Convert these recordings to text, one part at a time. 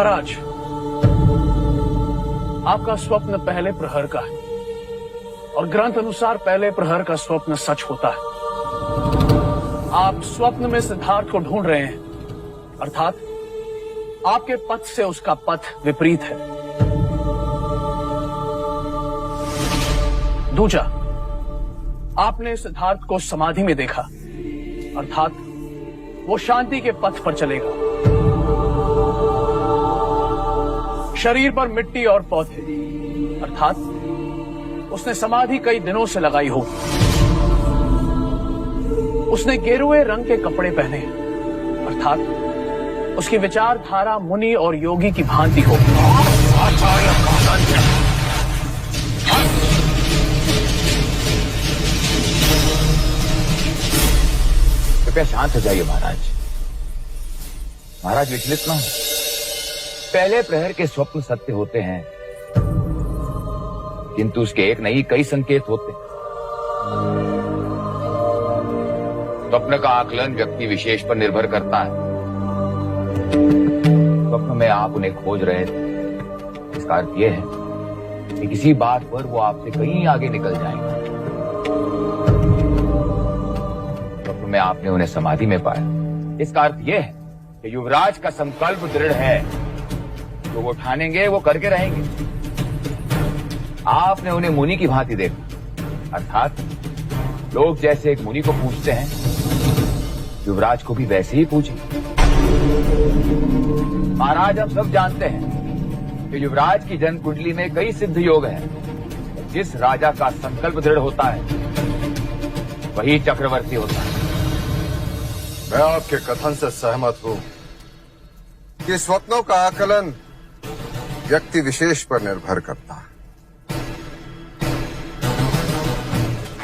महाराज, आपका स्वप्न पहले प्रहर का है और ग्रंथ अनुसार पहले प्रहर का स्वप्न सच होता है। आप स्वप्न में सिद्धार्थ को ढूंढ रहे हैं, अर्थात आपके पथ से उसका पथ विपरीत है। दूजा, आपने सिद्धार्थ को समाधि में देखा, अर्थात वो शांति के पथ पर चलेगा। शरीर पर मिट्टी और पौधे, अर्थात उसने समाधि कई दिनों से लगाई हो। उसने गेरुए रंग के कपड़े पहने, अर्थात उसकी विचारधारा मुनि और योगी की भांति हो। कृपया शांत हो जाइए महाराज। महाराज विचलित ना हो। पहले प्रहर के स्वप्न सत्य होते हैं, किंतु उसके एक नहीं कई संकेत होते। स्वप्न का आकलन व्यक्ति विशेष पर निर्भर करता है। स्वप्न में आप उन्हें खोज रहे थे, इसका अर्थ यह है कि किसी बात पर वो आपसे कहीं आगे निकल जाएंगे। स्वप्न में आपने उन्हें समाधि में पाया, इसका अर्थ यह है कि युवराज का संकल्प दृढ़ है, जो वो ठानेंगे वो करके रहेंगे। आपने उन्हें मुनि की भांति देखा, अर्थात लोग जैसे एक मुनि को पूछते हैं, युवराज को भी वैसे ही पूछे। महाराज, हम सब जानते हैं कि युवराज की जन्म कुंडली में कई सिद्ध योग हैं। जिस राजा का संकल्प दृढ़ होता है वही चक्रवर्ती होता है। मैं आपके कथन से सहमत हूं कि स्वप्नों का आकलन व्यक्ति विशेष पर निर्भर करता है।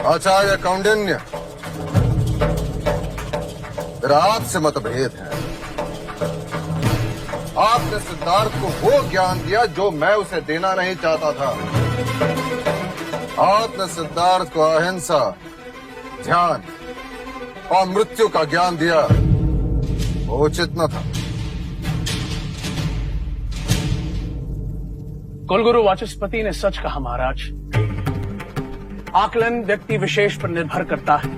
आचार्य कौंडिन्य, मेरा आपसे मतभेद है। आपने सिद्धार्थ को वो ज्ञान दिया जो मैं उसे देना नहीं चाहता था। आपने सिद्धार्थ को अहिंसा, ध्यान और मृत्यु का ज्ञान दिया, वो उचित न था। कुलगुरु वाचस्पति ने सच कहा महाराज। आकलन व्यक्ति विशेष पर निर्भर करता है।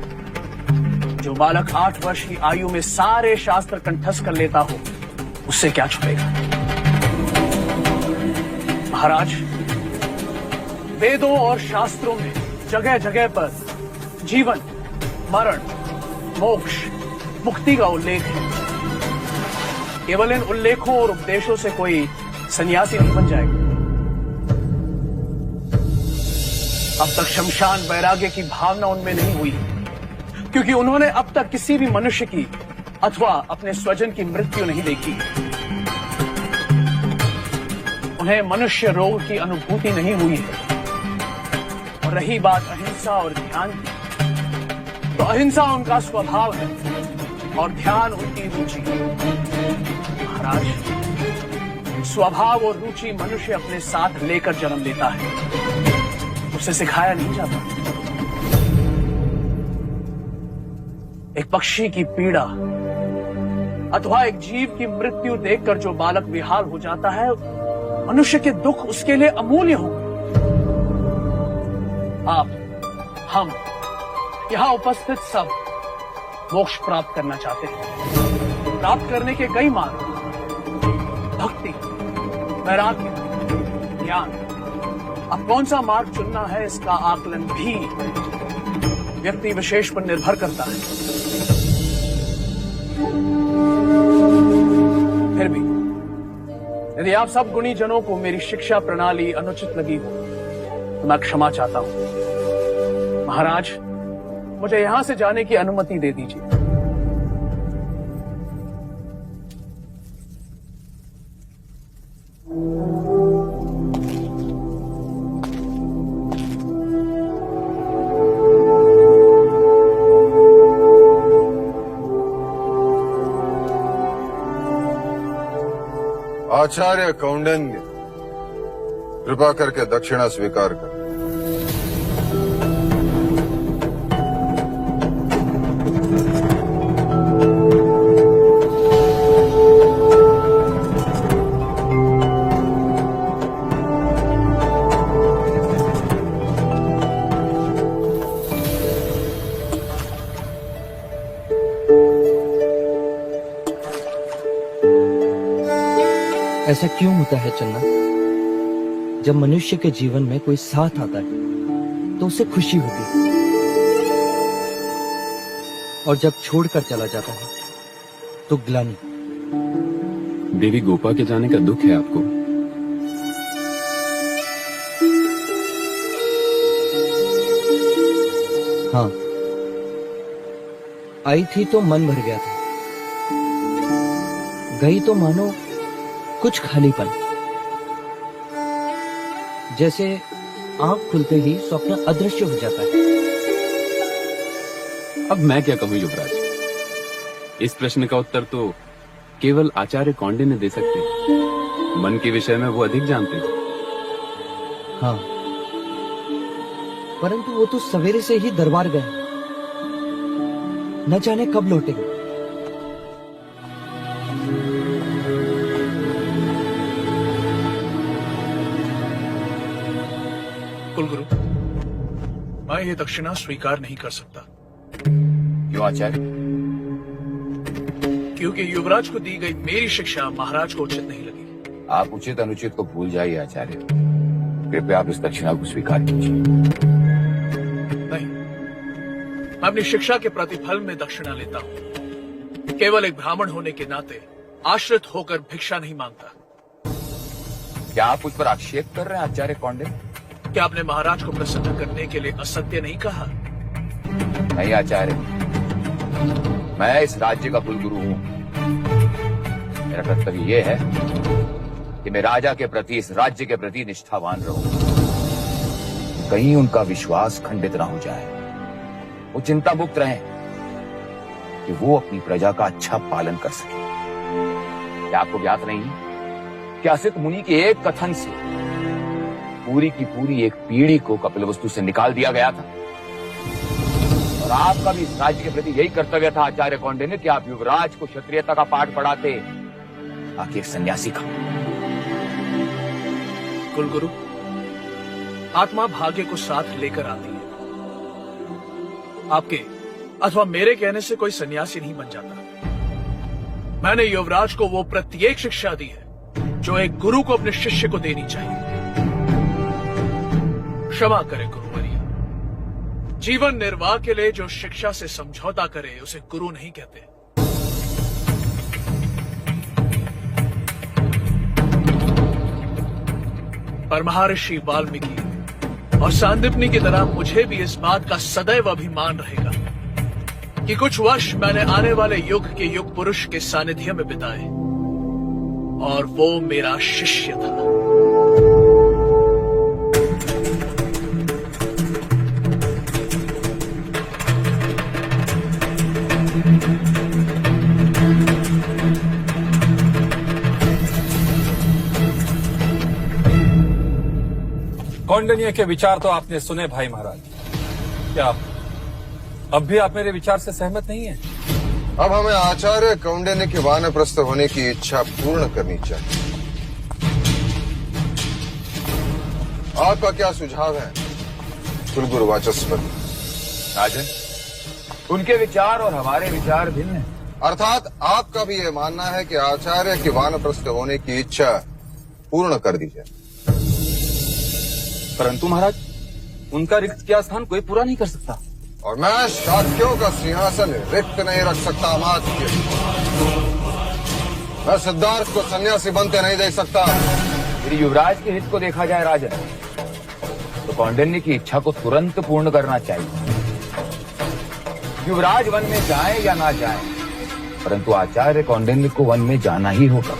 जो बालक 8 वर्ष की आयु में सारे शास्त्र कंठस्थ कर लेता हो, उससे क्या छुपेगा। महाराज, वेदों और शास्त्रों में जगह जगह पर जीवन, मरण, मोक्ष, मुक्ति का उल्लेख है। केवल इन उल्लेखों और उपदेशों से कोई सन्यासी नहीं बन जाएगा। अब तक शमशान वैराग्य की भावना उनमें नहीं हुई, क्योंकि उन्होंने अब तक किसी भी मनुष्य की अथवा अपने स्वजन की मृत्यु नहीं देखी। उन्हें मनुष्य रोग की अनुभूति नहीं हुई है। और रही बात अहिंसा और ध्यान की, तो अहिंसा उनका स्वभाव है और ध्यान उनकी रुचि। महाराज, स्वभाव और रुचि मनुष्य अपने साथ लेकर जन्म लेता है, उसे सिखाया नहीं जाता। एक पक्षी की पीड़ा अथवा एक जीव की मृत्यु देखकर जो बालक विहाल हो जाता है, मनुष्य के दुख उसके लिए अमूल्य हो। आप, हम, यहां उपस्थित सब मोक्ष प्राप्त करना चाहते हैं। प्राप्त करने के कई मार्ग, भक्ति, वैराग्य, ज्ञान। अब कौन सा मार्ग चुनना है, इसका आकलन भी व्यक्ति विशेष पर निर्भर करता है। फिर भी यदि आप सब गुणी जनों को मेरी शिक्षा प्रणाली अनुचित लगी हो, तो मैं क्षमा चाहता हूं। महाराज, मुझे यहां से जाने की अनुमति दे दीजिए। आचार्य कौंडिन्य, कृपा करके दक्षिणा स्वीकार कर। ऐसा क्यों होता है चन्ना? जब मनुष्य के जीवन में कोई साथ आता है तो उसे खुशी होती है, और जब छोड़कर चला जाता है तो ग्लानि। देवी गोपा के जाने का दुख है आपको? हाँ, आई थी तो मन भर गया था, गई तो मानो कुछ खालीपन, जैसे आंख खुलते ही स्वप्न अदृश्य हो जाता है। अब मैं क्या कहूं युवराज, इस प्रश्न का उत्तर तो केवल आचार्य कौंडिन्य ने दे सकते हैं। मन के विषय में वो अधिक जानते हैं। हाँ, परंतु वो तो सवेरे से ही दरबार गए, न जाने कब लौटेंगे। कुलगुरु, मैं ये दक्षिणा स्वीकार नहीं कर सकता। क्यों आचार्य? क्योंकि युवराज को दी गई मेरी शिक्षा महाराज को उचित नहीं लगी। आप उचित अनुचित को भूल जाइए आचार्य, कृपया आप इस दक्षिणा को स्वीकार कीजिए। नहीं, मैं अपनी शिक्षा के प्रतिफल में दक्षिणा लेता हूं। केवल एक ब्राह्मण होने के नाते आश्रित होकर भिक्षा नहीं मांगता। क्या आप उस पर आक्षेप कर रहे हैं आचार्य कौंडिन्य? क्या आपने महाराज को प्रसन्न करने के लिए असत्य नहीं कहा? नहीं आचार्य, मैं इस राज्य का कुलगुरु हूं। मेरा कर्तव्य यह है कि मैं राजा के प्रति, इस राज्य के प्रति निष्ठावान रहूं, कहीं उनका विश्वास खंडित ना हो जाए। वो चिंता मुक्त रहें कि वो अपनी प्रजा का अच्छा पालन कर सके। क्या आपको ज्ञात नहीं कि असित मुनि के एक कथन से पूरी की पूरी एक पीढ़ी को कपिलवस्तु से निकाल दिया गया था? और आपका भी इस राज्य के प्रति यही कर्तव्य था आचार्य कौंडिन्य कि आप युवराज को क्षत्रियता का पाठ पढ़ाते, ताकि एक सन्यासी का। कुलगुरु, आत्मा भाग्य को साथ लेकर आती है। आपके अथवा मेरे कहने से कोई सन्यासी नहीं बन जाता। मैंने युवराज को वो प्रत्येक शिक्षा दी है जो एक गुरु को अपने शिष्य को देनी चाहिए। क्षमा करे गुरुवर्य, जीवन निर्वाह के लिए जो शिक्षा से समझौता करे उसे गुरु नहीं कहते। पर महर्षि वाल्मीकि और सांदीपनि की तरह मुझे भी इस बात का सदैव अभिमान रहेगा कि कुछ वर्ष मैंने आने वाले युग के युग पुरुष के सानिध्य में बिताए, और वो मेरा शिष्य था। कौंडिन्य के विचार तो आपने सुने भाई महाराज। क्या अब भी आप मेरे विचार से सहमत नहीं हैं? अब हमें आचार्य कौंडिन्य के वानप्रस्थ होने की इच्छा पूर्ण करनी चाहिए। आपका क्या सुझाव है कुलगुरु वाचस्पति? राजन, उनके विचार और हमारे विचार भिन्न हैं। अर्थात आपका भी यह मानना है कि आचार्य के वानप्रस्थ होने की इच्छा पूर्ण कर दी जाए। परंतु महाराज, उनका रिक्त किया स्थान कोई पूरा नहीं कर सकता। और मैं शाक्यों का सिंहासन रिक्त नहीं रख सकता अमात्य। मैं सिद्धार्थ को सन्यासी बनते नहीं दे सकता। यदि युवराज के हित को देखा जाए राजन, तो कौंडिन्य की इच्छा को तुरंत पूर्ण करना चाहिए। युवराज वन में जाए या ना जाए, परंतु आचार्य कौंडिन्य को वन में जाना ही होगा।